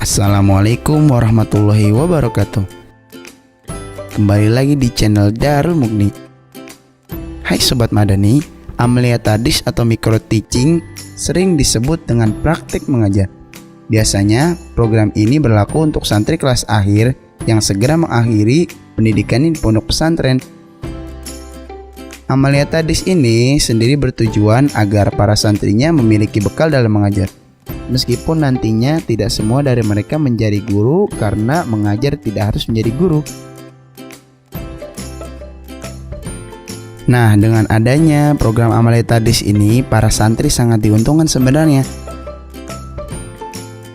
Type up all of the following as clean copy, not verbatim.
Assalamualaikum warahmatullahi wabarakatuh. Kembali lagi di channel Darul Mugni. Hai Sobat Madani, amalia tadris atau micro teaching sering disebut dengan praktik mengajar. Biasanya program ini berlaku untuk santri kelas akhir yang segera mengakhiri pendidikan di pondok pesantren. Amalia tadris ini sendiri bertujuan agar para santrinya memiliki bekal dalam mengajar. Meskipun nantinya tidak semua dari mereka menjadi guru karena mengajar tidak harus menjadi guru. Nah, dengan adanya program amalia tadris ini, para santri sangat diuntungkan sebenarnya.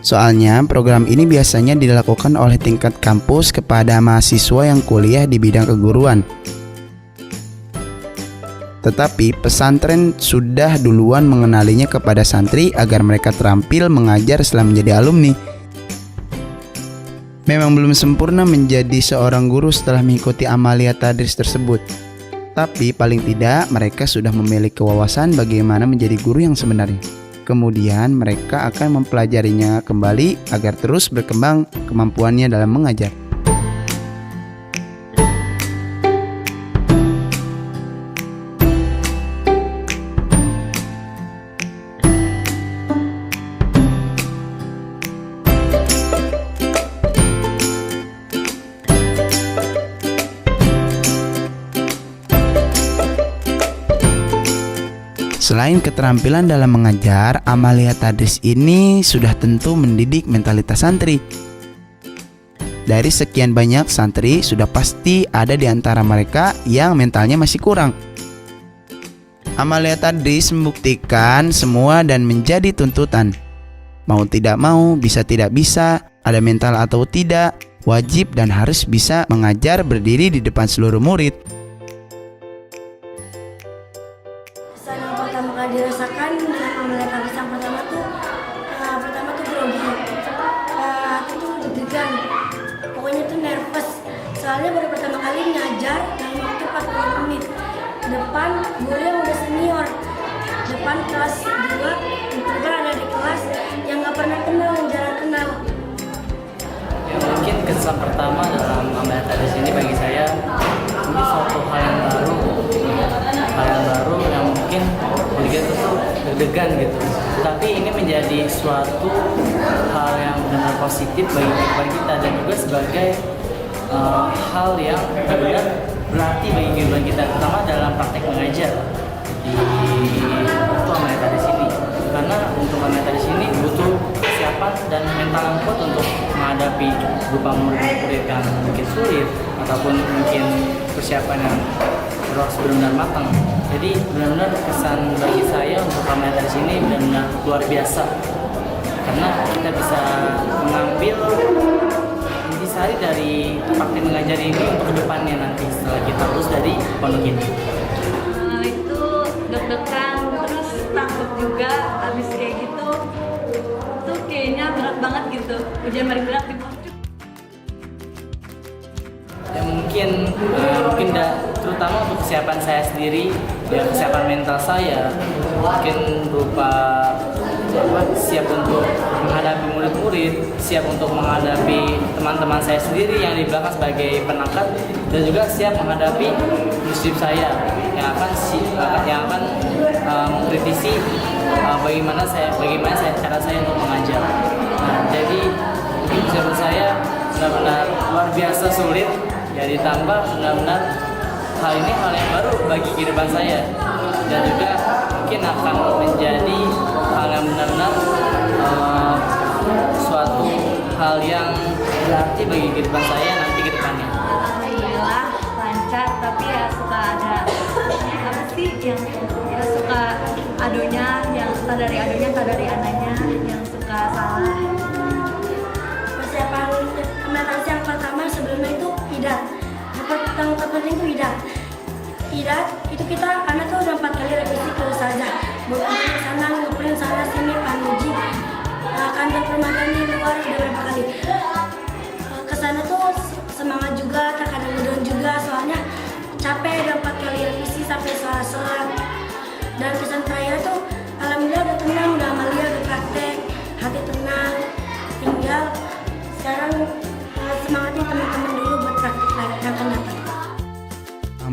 Soalnya program ini biasanya dilakukan oleh tingkat kampus kepada mahasiswa yang kuliah di bidang keguruan. Tetapi pesantren sudah duluan mengenalinya kepada santri agar mereka terampil mengajar setelah menjadi alumni. Memang belum sempurna menjadi seorang guru setelah mengikuti amalia tadris tersebut. Tapi paling tidak mereka sudah memiliki wawasan bagaimana menjadi guru yang sebenarnya. Kemudian mereka akan mempelajarinya kembali agar terus berkembang kemampuannya dalam mengajar. Selain keterampilan dalam mengajar, amalia tadris ini sudah tentu mendidik mentalitas santri. Dari sekian banyak santri, sudah pasti ada di antara mereka yang mentalnya masih kurang. Amalia tadris membuktikan semua dan menjadi tuntutan. Mau tidak mau, bisa tidak bisa, ada mental atau tidak, wajib dan harus bisa mengajar berdiri di depan seluruh murid. Pertama kali dirasakan dengan amalia tadris yang pertama tuh grogi. Aku tuh deg-degan, pokoknya tuh nervous. Soalnya baru pertama kali ngajar dalam waktu 40 menit depan guru yang udah senior, depan kelas 2, kemudian ada di kelas yang gak pernah kenal, yang jarang kenal. Ya, mungkin kesan pertama dalam amalia tadris ini bagi saya ini suatu hal yang baru yang mungkin begitu tuh deg-degan gitu. Tapi ini menjadi suatu hal yang benar positif bagi kita dan juga sebagai hal yang benar berarti bagi kehidupan kita, terutama dalam praktek mengajar di amalia tadris ini. Karena untuk amalia tadris ini butuh kesiapan dan mental yang kuat untuk menghadapi berupa murid-murid yang mungkin sulit ataupun mungkin persiapan yang harus benar-benar matang. Jadi benar-benar kesan bagi saya untuk amalia tadris ini benar-benar luar biasa karena kita bisa mengambil intisari dari praktik mengajar ini untuk kedepannya nanti setelah kita lulus dari pondok ini. Itu deg-degan terus takut juga, habis kayak gitu tuh kayaknya berat banget gitu, ujian paling berat di pondok. Ya mungkin terutama untuk kesiapan saya sendiri, ya kesiapan mental saya mungkin berupa siap untuk menghadapi murid-murid, siap untuk menghadapi teman-teman saya sendiri yang di belakang sebagai penangkat, dan juga siap menghadapi murid saya yang akan mengkritisi bagaimana cara saya untuk mengajar. Nah, jadi mungkin kesiapan saya benar-benar luar biasa sulit. Ya ditambah benar-benar hal ini hal yang baru bagi kehidupan saya dan juga mungkin akan menjadi hal yang benar-benar suatu hal yang berarti bagi kehidupan saya nanti ke depannya. Alhamdulillah lancar, tapi ya suka ada apa sih yang ya suka adonya, yang suka dari adonya, suka dari anaknya, yang suka salah. Persiapan amalia tadris yang pertama sebelumnya itu idat. Yang terpenting itu idat itu kita karena tuh udah 4 kali revisi ke ustazah, ngumpulin sana ngumpulin sana sini panuji, kantor permadani luar udah berapa kali kesana tuh semangat juga, terkadang down juga soalnya capek udah 4 kali revisi sampai selat. Dan kesan terakhir tuh alhamdulillah udah tenang, udah amalia, udah praktek, hati tenang, tinggal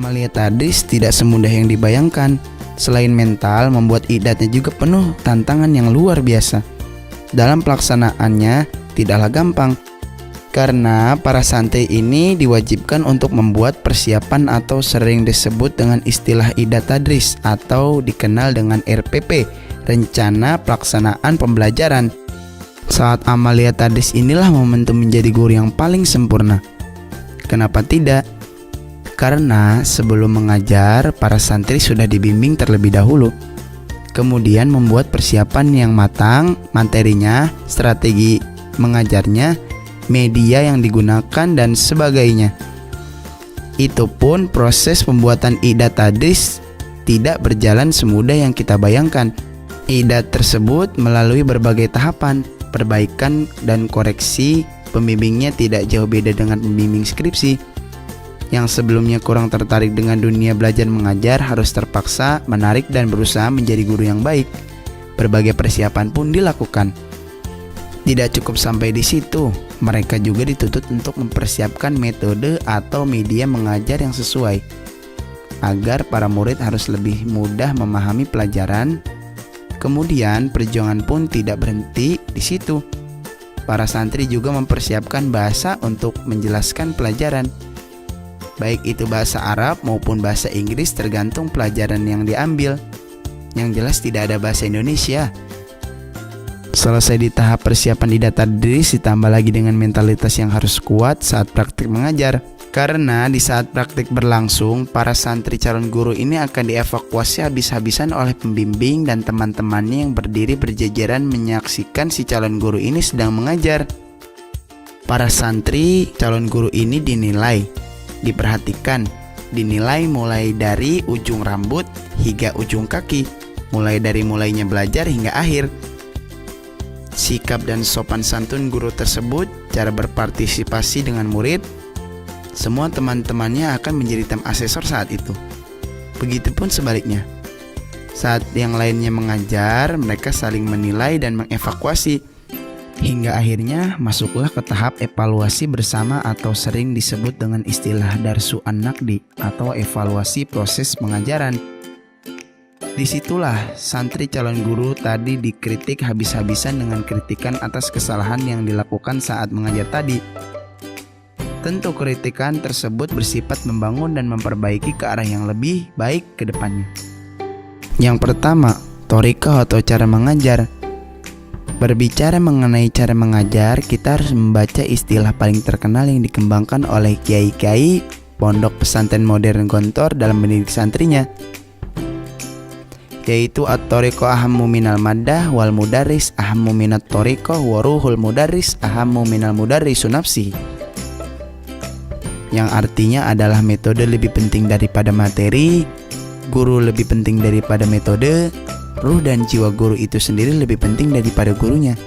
Amalia tadris tidak semudah yang dibayangkan. Selain mental, membuat idatnya juga penuh tantangan yang luar biasa. Dalam pelaksanaannya tidaklah gampang, karena para santri ini diwajibkan untuk membuat persiapan atau sering disebut dengan istilah idat tadris atau dikenal dengan RPP, Rencana Pelaksanaan Pembelajaran. Saat Amalia tadris inilah momentum menjadi guru yang paling sempurna. Kenapa tidak? Karena sebelum mengajar, para santri sudah dibimbing terlebih dahulu. Kemudian membuat persiapan yang matang, materinya, strategi mengajarnya, media yang digunakan, dan sebagainya. Itu pun proses pembuatan idat tadris tidak berjalan semudah yang kita bayangkan. Idat tersebut melalui berbagai tahapan, perbaikan dan koreksi. Pembimbingnya tidak jauh beda dengan pembimbing skripsi. Yang sebelumnya kurang tertarik dengan dunia belajar mengajar harus terpaksa menarik dan berusaha menjadi guru yang baik. Berbagai persiapan pun dilakukan. Tidak cukup sampai di situ, mereka juga dituntut untuk mempersiapkan metode atau media mengajar yang sesuai, agar para murid harus lebih mudah memahami pelajaran. Kemudian perjuangan pun tidak berhenti di situ. Para santri juga mempersiapkan bahasa untuk menjelaskan pelajaran, baik itu bahasa Arab maupun bahasa Inggris tergantung pelajaran yang diambil. Yang jelas tidak ada bahasa Indonesia. Selesai di tahap persiapan idat tadris, ditambah lagi dengan mentalitas yang harus kuat saat praktik mengajar. Karena di saat praktik berlangsung, para santri calon guru ini akan dievakuasi habis-habisan oleh pembimbing dan teman-temannya yang berdiri berjejeran menyaksikan si calon guru ini sedang mengajar. Para santri calon guru ini dinilai, diperhatikan, dinilai mulai dari ujung rambut hingga ujung kaki, mulai dari mulainya belajar hingga akhir. Sikap dan sopan santun guru tersebut, cara berpartisipasi dengan murid, semua teman-temannya akan menjadi tim asesor saat itu. Begitupun sebaliknya. Saat yang lainnya mengajar, mereka saling menilai dan mengevakuasi. Hingga akhirnya masuklah ke tahap evaluasi bersama atau sering disebut dengan istilah darsu an-naqdi atau evaluasi proses pengajaran. Disitulah santri calon guru tadi dikritik habis-habisan dengan kritikan atas kesalahan yang dilakukan saat mengajar tadi. Tentu kritikan tersebut bersifat membangun dan memperbaiki ke arah yang lebih baik ke depannya. Yang pertama, thoriqah atau cara mengajar. Berbicara mengenai cara mengajar, kita harus membaca istilah paling terkenal yang dikembangkan oleh kiai-kiai pondok pesantren modern Gontor dalam mendidik santrinya, yaitu at-thoriqah ahammu minal maddah wal mudarris ahammu minat thoriqah wa ruhul mudarris ahammu minal mudarrisu nafsi. Yang artinya adalah metode lebih penting daripada materi, guru lebih penting daripada metode, ruh dan jiwa guru itu sendiri lebih penting daripada gurunya.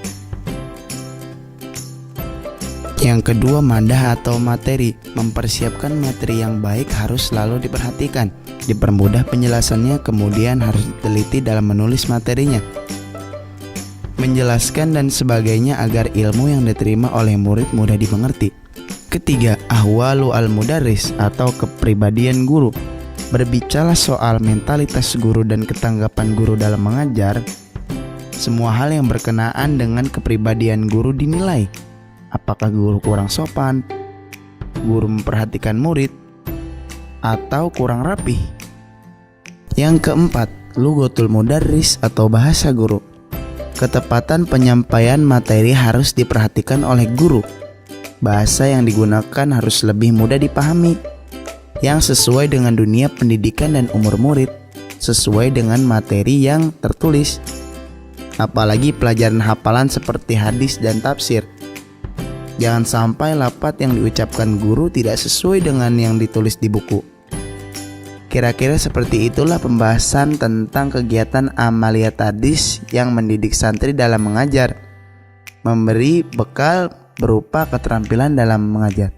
Yang kedua, madah atau materi. Mempersiapkan materi yang baik harus selalu diperhatikan, dipermudah penjelasannya, kemudian harus diteliti dalam menulis materinya, menjelaskan dan sebagainya agar ilmu yang diterima oleh murid mudah dimengerti. Ketiga, ahwalu al-mudarris atau kepribadian guru. Berbicara soal mentalitas guru dan ketanggapan guru dalam mengajar, semua hal yang berkenaan dengan kepribadian guru dinilai. Apakah guru kurang sopan, guru memperhatikan murid, atau kurang rapih. Yang keempat, lughatul mudarris atau bahasa guru. Ketepatan penyampaian materi harus diperhatikan oleh guru. Bahasa yang digunakan harus lebih mudah dipahami, yang sesuai dengan dunia pendidikan dan umur murid, sesuai dengan materi yang tertulis. Apalagi pelajaran hafalan seperti hadis dan tafsir. Jangan sampai lafaz yang diucapkan guru tidak sesuai dengan yang ditulis di buku. Kira-kira seperti itulah pembahasan tentang kegiatan Amalia tadris yang mendidik santri dalam mengajar, memberi bekal berupa keterampilan dalam mengajar.